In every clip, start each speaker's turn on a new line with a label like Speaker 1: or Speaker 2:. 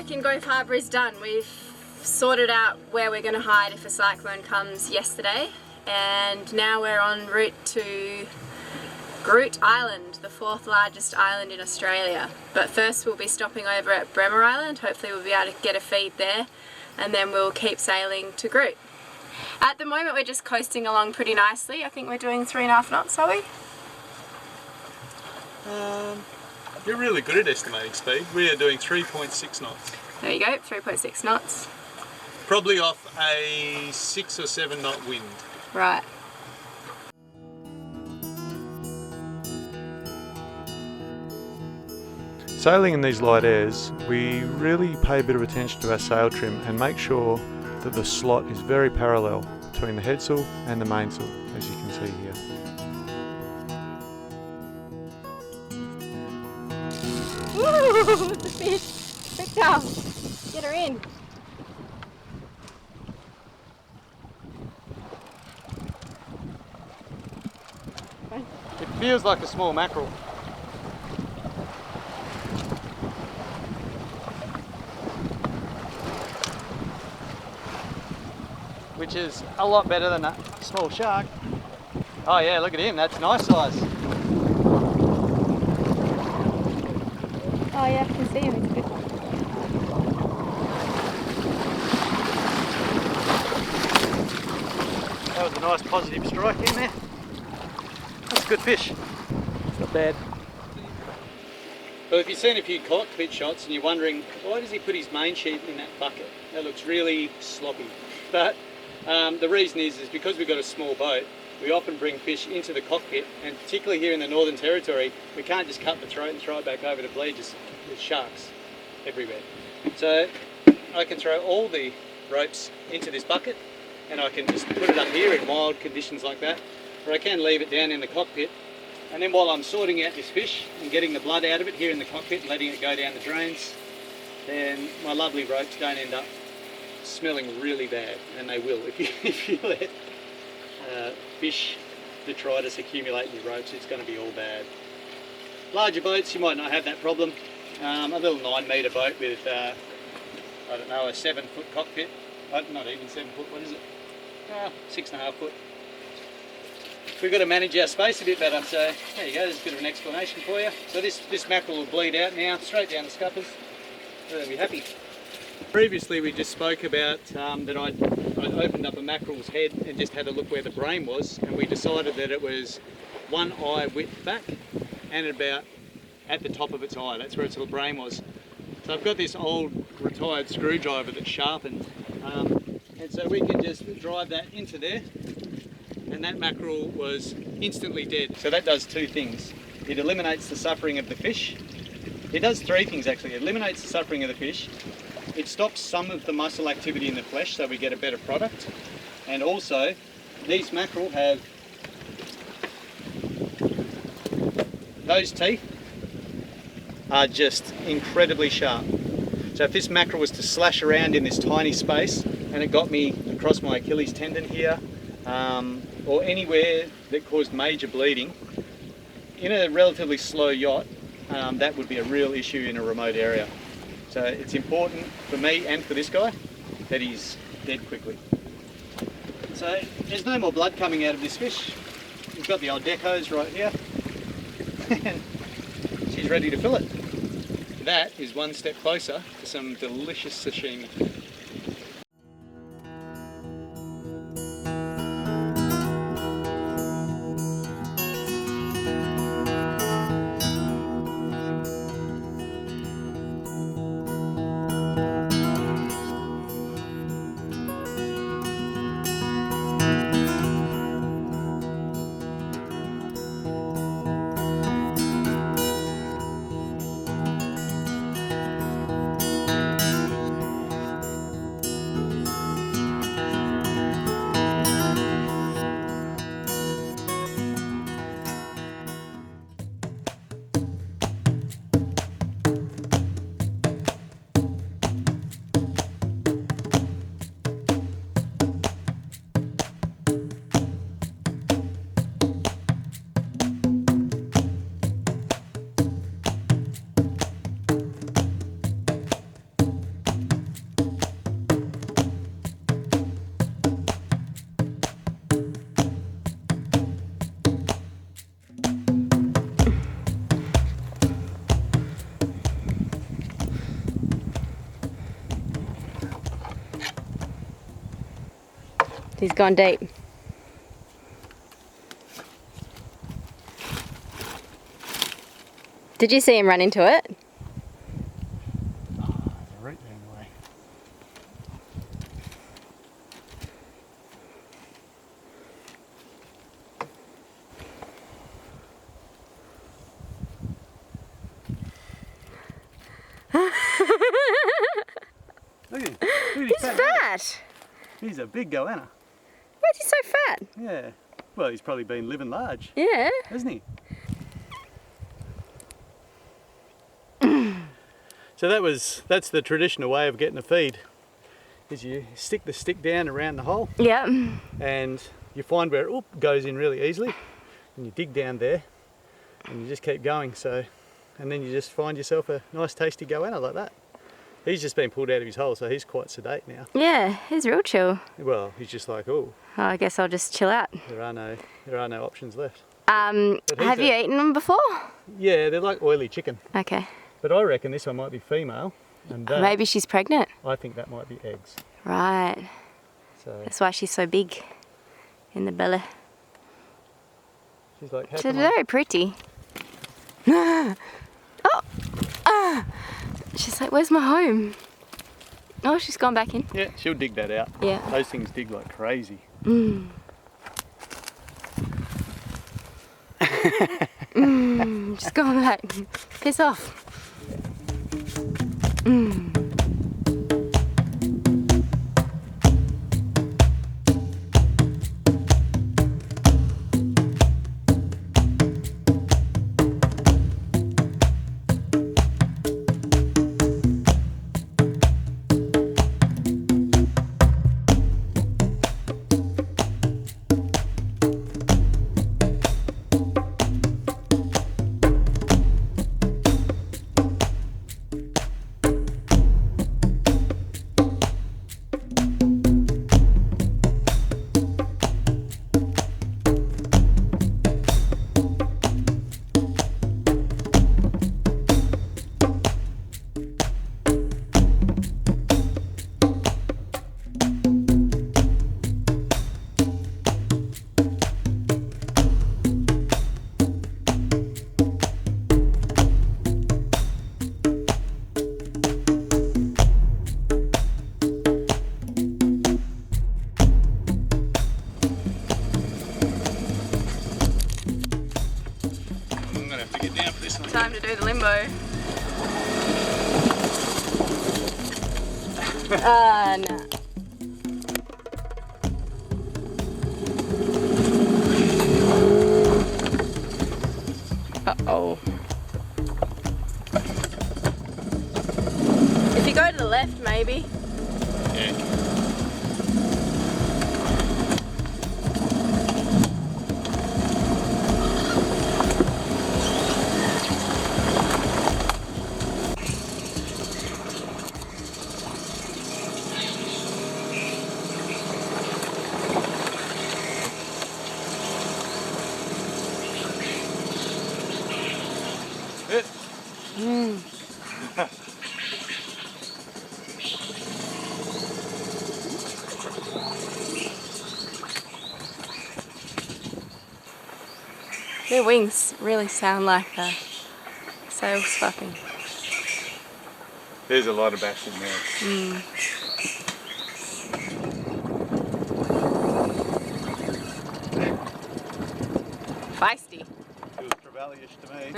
Speaker 1: work in Goanna Harbour is done. We've sorted out where we're going to hide if a cyclone comes yesterday, and now we're en route to Groote Eylandt, the 4th largest island in Australia. But first we'll be stopping over at Bremer Island. Hopefully we'll be able to get a feed there, and then we'll keep sailing to Groote. At the moment we're just coasting along pretty nicely. I think we're doing 3.5 knots, are we?
Speaker 2: You're really good at estimating speed. We are doing 3.6 knots.
Speaker 1: There you go, 3.6 knots.
Speaker 2: Probably off a 6 or 7 knot wind.
Speaker 1: Right.
Speaker 3: Sailing in these light airs, we really pay a bit of attention to our sail trim and make sure that the slot is very parallel between the headsail and the mainsail, as you can see here.
Speaker 1: Woo! The fish! Victor! Get her in!
Speaker 4: It feels like a small mackerel. Which is a lot better than a small shark. Oh yeah, look at him, that's nice size.
Speaker 1: Oh yeah, I can see him, it's a good one.
Speaker 4: That was a nice positive strike in there. That's a good fish. It's not bad. Well, if you've seen a few cockpit shots and you're wondering, why does he put his main sheet in that bucket? That looks really sloppy. But the reason is because we've got a small boat, we often bring fish into the cockpit, and particularly here in the Northern Territory, we can't just cut the throat and throw it back over to Bleeders. There's sharks everywhere. So I can throw all the ropes into this bucket, and I can just put it up here in wild conditions like that, or I can leave it down in the cockpit, and then while I'm sorting out this fish and getting the blood out of it here in the cockpit and letting it go down the drains, then my lovely ropes don't end up smelling really bad, and they will if you let fish detritus accumulate in your ropes. It's going to be all bad. Larger boats, you might not have that problem. A little 9 metre boat with I don't know, a 7-foot cockpit, not even 7 foot, what is it? 6.5 foot. We've got to manage our space a bit better, so there you go, there's a bit of an explanation for you. So this mackerel will bleed out now, straight down the scuppers. They'll be happy. Previously we just spoke about that I'd opened up a mackerel's head and just had a look where the brain was, and we decided that it was 1 eye width back and about at the top of its eye. That's where its little brain was. So I've got this old retired screwdriver that's sharpened, and so we can just drive that into there, and that mackerel was instantly dead. So that does 2 things. It eliminates the suffering of the fish. It does 3 things actually. It eliminates the suffering of the fish. It stops some of the muscle activity in the flesh, so we get a better product. And also, these mackerel have those teeth are just incredibly sharp. So if this mackerel was to slash around in this tiny space and it got me across my Achilles tendon here, or anywhere that caused major bleeding, in a relatively slow yacht, that would be a real issue in a remote area. So it's important for me and for this guy that he's dead quickly. So there's no more blood coming out of this fish. We've got the old decos right here. And she's ready to fill it. That is 1 step closer to some delicious sashimi.
Speaker 1: He's gone deep. Did you see him run into it?
Speaker 4: Oh, right anyway. Look at him. Look
Speaker 1: He's fat.
Speaker 4: He's a big goanna.
Speaker 1: Why is he so fat?
Speaker 4: Yeah. Well, he's probably been living large,
Speaker 1: Yeah.
Speaker 4: hasn't he? So that's the traditional way of getting a feed. Is you stick the stick down around the hole
Speaker 1: Yep.
Speaker 4: and you find where it goes in really easily, and you dig down there and you just keep going. So, and then you just find yourself a nice tasty goanna like that. He's just been pulled out of his hole, so he's quite sedate now.
Speaker 1: Yeah, he's real chill.
Speaker 4: Well, he's just like, oh,
Speaker 1: Oh, I guess I'll just chill out.
Speaker 4: there are no options left.
Speaker 1: Have you eaten them before?
Speaker 4: Yeah, they're like oily chicken,
Speaker 1: Okay.
Speaker 4: but I reckon this one might be female, and that,
Speaker 1: Maybe she's pregnant.
Speaker 4: I think that might be eggs.
Speaker 1: Right.
Speaker 4: So
Speaker 1: That's why she's so big in the belly.
Speaker 4: she's like, how
Speaker 1: She's
Speaker 4: come I-
Speaker 1: very pretty. She's like, where's my home? Oh, she's gone back in.
Speaker 4: Yeah, she'll dig that out.
Speaker 1: Yeah.
Speaker 4: Those things dig like crazy.
Speaker 1: Just gone back. Piss off. Time to do the limbo. No. Uh-oh. If you go to the left, maybe.
Speaker 4: Yeah.
Speaker 1: Their wings really sound like sails flapping.
Speaker 4: There's a lot of bass in there.
Speaker 1: Feisty.
Speaker 4: Feels Trevelyan-ish to me.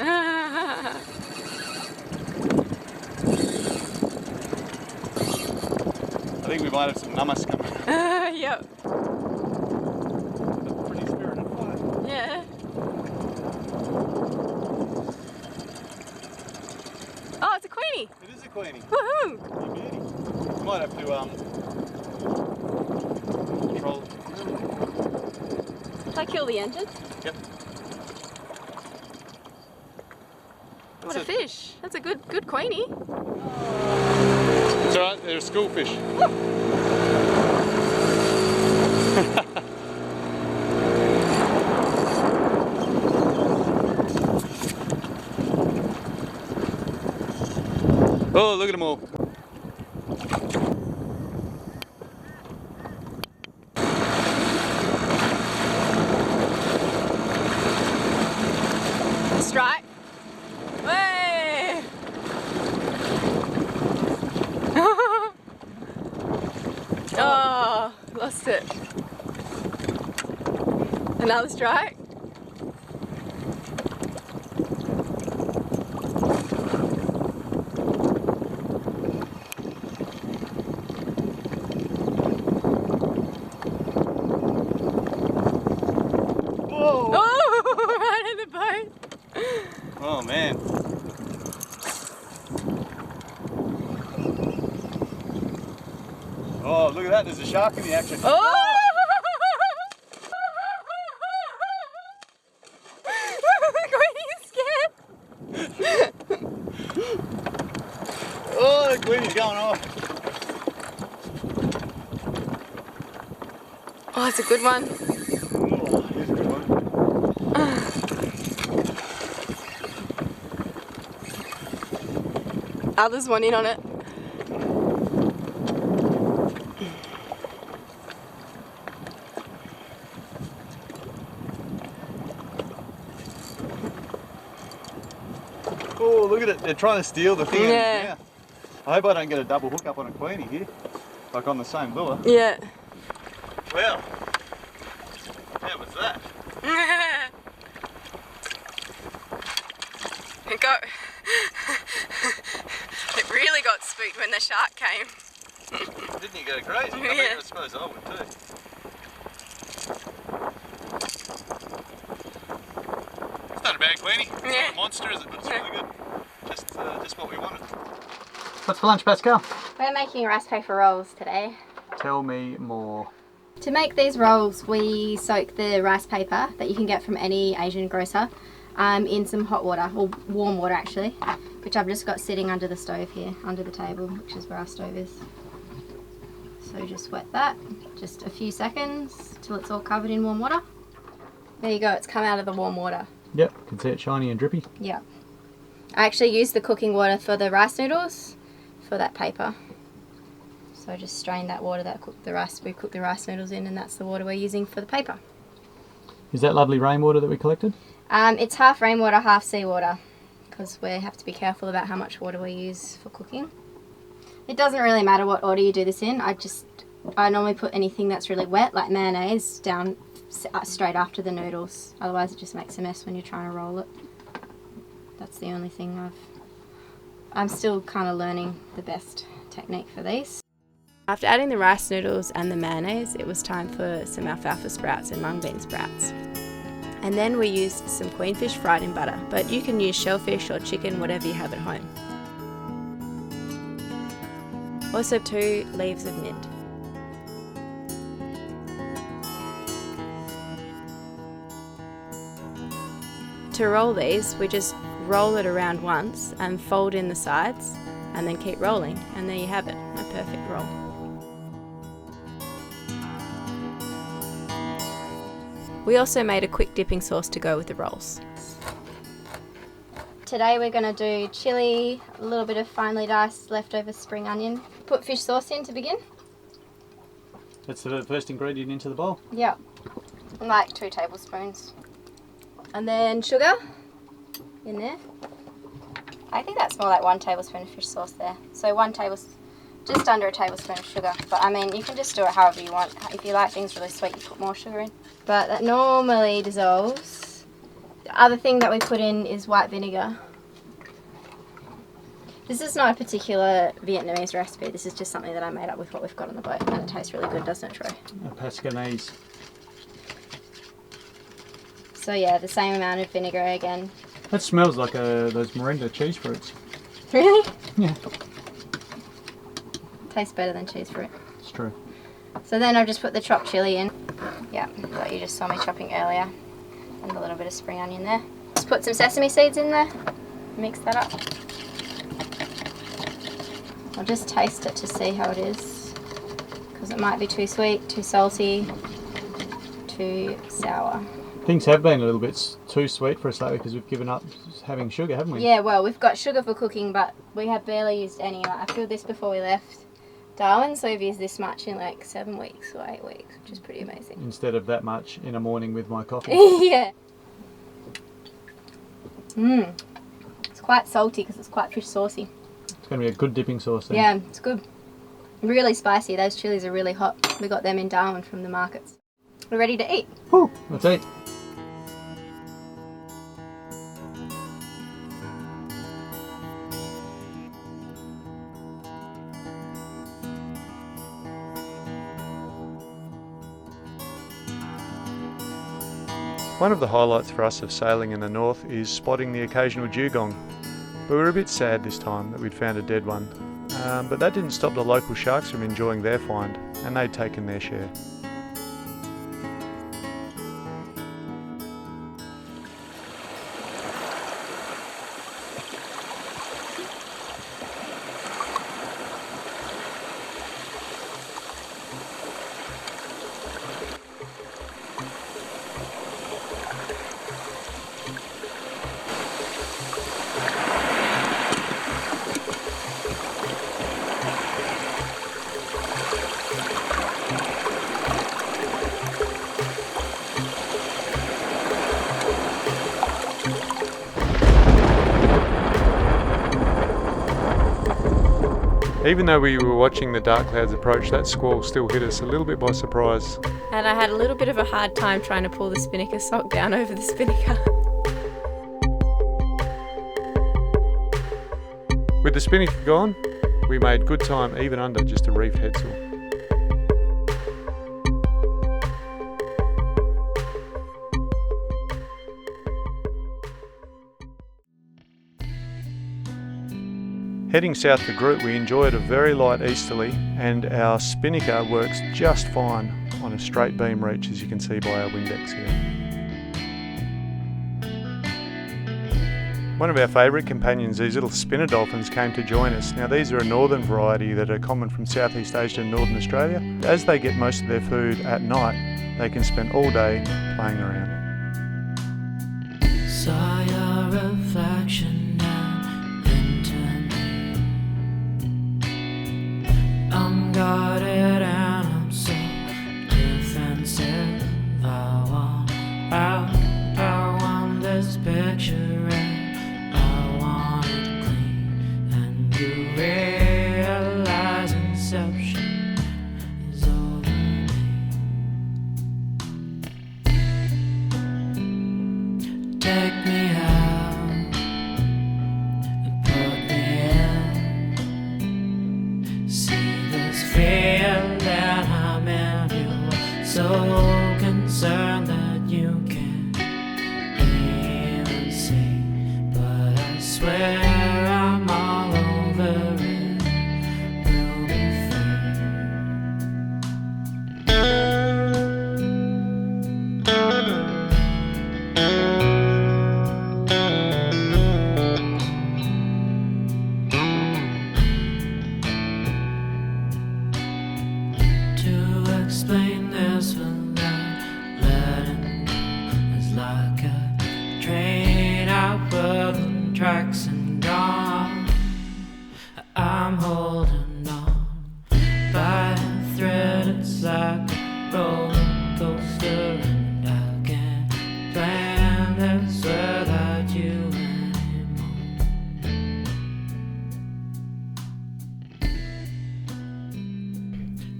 Speaker 4: I think we might have some namas coming.
Speaker 1: Yep.
Speaker 4: Pretty spirited fight.
Speaker 1: Yeah. Oh, it's a queenie.
Speaker 4: It is a queenie.
Speaker 1: Woohoo!
Speaker 4: You beauty. We might have to control.
Speaker 1: Did I kill the engine?
Speaker 4: Yep.
Speaker 1: What a fish. That's a good queenie.
Speaker 4: It's alright, they're a school fish. Oh, look at them all.
Speaker 1: it? Another strike?
Speaker 4: Whoa!
Speaker 1: Oh, right in the boat.
Speaker 4: Oh man. Oh, look at that, there's a shark in the action.
Speaker 1: Oh! Queenie's scared.
Speaker 4: Oh, the Queenie's going off.
Speaker 1: Oh, it's a good one.
Speaker 4: Oh, here's a good one.
Speaker 1: Others want in on it.
Speaker 4: Oh, look at it, they're trying to steal the thing.
Speaker 1: Yeah.
Speaker 4: I hope I don't get a double hook up on a Queenie here, like on the same lure.
Speaker 1: Yeah.
Speaker 4: Well, how was that?
Speaker 1: It got... It really got spooked when the shark came.
Speaker 4: Didn't you go crazy? I mean,
Speaker 1: Yeah.
Speaker 4: I suppose I would too. It's not a bad Queenie. It's
Speaker 1: Yeah.
Speaker 4: not a monster, is it? But it's really good. Just what we wanted. What's for lunch, Pascal?
Speaker 1: We're making rice paper rolls today.
Speaker 4: Tell me more.
Speaker 1: To make these rolls, we soak the rice paper that you can get from any Asian grocer in some hot water, or warm water actually, which I've just got sitting under the stove here, under the table, which is where our stove is. So just wet that, just a few seconds till it's all covered in warm water. There you go, it's come out of the warm water.
Speaker 4: Yep, can see it shiny and drippy.
Speaker 1: Yeah. I actually used the cooking water for the rice noodles for that paper. So just strain that water that we cooked the rice noodles in, and that's the water we're using for the paper.
Speaker 4: Is that lovely rainwater that we collected?
Speaker 1: It's half rainwater, half seawater, because we have to be careful about how much water we use for cooking. It doesn't really matter what order you do this in. I normally put anything that's really wet, like mayonnaise, down straight after the noodles. Otherwise it just makes a mess when you're trying to roll it. That's the only thing I'm still kind of learning the best technique for these. After adding the rice noodles and the mayonnaise, it was time for some alfalfa sprouts and mung bean sprouts. And then we used some queenfish fried in butter, but you can use shellfish or chicken, whatever you have at home. Also 2 leaves of mint. To roll these, we just roll it around once and fold in the sides and then keep rolling, and there you have it, a perfect roll. We also made a quick dipping sauce to go with the rolls. Today we're going to do chilli, a little bit of finely diced leftover spring onion. Put fish sauce in to begin.
Speaker 4: That's the first ingredient into the bowl.
Speaker 1: Yeah, like 2 tablespoons. And then sugar in there. I think that's more like 1 tablespoon of fish sauce there. So just under a tablespoon of sugar. But I mean, you can just do it however you want. If you like things really sweet, you put more sugar in. But that normally dissolves. The other thing that we put in is white vinegar. This is not a particular Vietnamese recipe. This is just something that I made up with what we've got on the boat. And it tastes really good, doesn't it, Troy?
Speaker 4: A Pascanese.
Speaker 1: So yeah, the same amount of vinegar again.
Speaker 4: That smells like those Mirinda cheese fruits.
Speaker 1: Really?
Speaker 4: Yeah.
Speaker 1: Tastes better than cheese fruit.
Speaker 4: It's true.
Speaker 1: So then I've just put the chopped chilli in. Yeah, that you just saw me chopping earlier. And a little bit of spring onion there. Just put some sesame seeds in there. Mix that up. I'll just taste it to see how it is. Because it might be too sweet, too salty, too sour.
Speaker 4: Things have been a little bit too sweet for us lately because we've given up having sugar, haven't we?
Speaker 1: Yeah, well, we've got sugar for cooking, but we have barely used any. Like, I filled this before we left Darwin, so we've used this much in like 7 weeks or 8 weeks, which is pretty amazing.
Speaker 4: Instead of that much in a morning with my coffee.
Speaker 1: Yeah. It's quite salty because it's quite fish saucy.
Speaker 4: It's going to be a good dipping sauce then.
Speaker 1: Yeah, it's good. Really spicy. Those chilies are really hot. We got them in Darwin from the markets. We're ready to eat.
Speaker 4: Woo, let's eat.
Speaker 3: One of the highlights for us of sailing in the north is spotting the occasional dugong. But we were a bit sad this time that we'd found a dead one. But that didn't stop the local sharks from enjoying their find, and they'd taken their share. Even though we were watching the dark clouds approach, that squall still hit us a little bit by surprise.
Speaker 1: And I had a little bit of a hard time trying to pull the spinnaker sock down over the spinnaker.
Speaker 3: With the spinnaker gone, we made good time even under just a reef headsail. Heading south for Groote, we enjoyed a very light easterly, and our spinnaker works just fine on a straight beam reach, as you can see by our Windex here. One of our favourite companions, these little spinner dolphins, came to join us. Now these are a northern variety that are common from Southeast Asia and Northern Australia. As they get most of their food at night, they can spend all day playing around.
Speaker 5: Saw your reflection guarded and I'm so defensive. I want this picture and I want it clean. And you realize inception is over me. Take me out and put me in. See feel that I'm in you, so concerned that you can't even see. But I swear I'm all over it. We'll be explain this without letting go. It's like a train out the tracks and gone. I'm holding on by a thread. It's like a roller coaster, and I can't plan this without you anymore.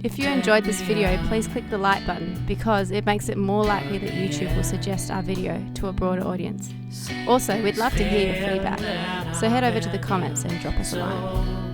Speaker 1: If you enjoyed this video, please click the like button because it makes it more likely that YouTube will suggest our video to a broader audience. Also, we'd love to hear your feedback, so head over to the comments and drop us a line.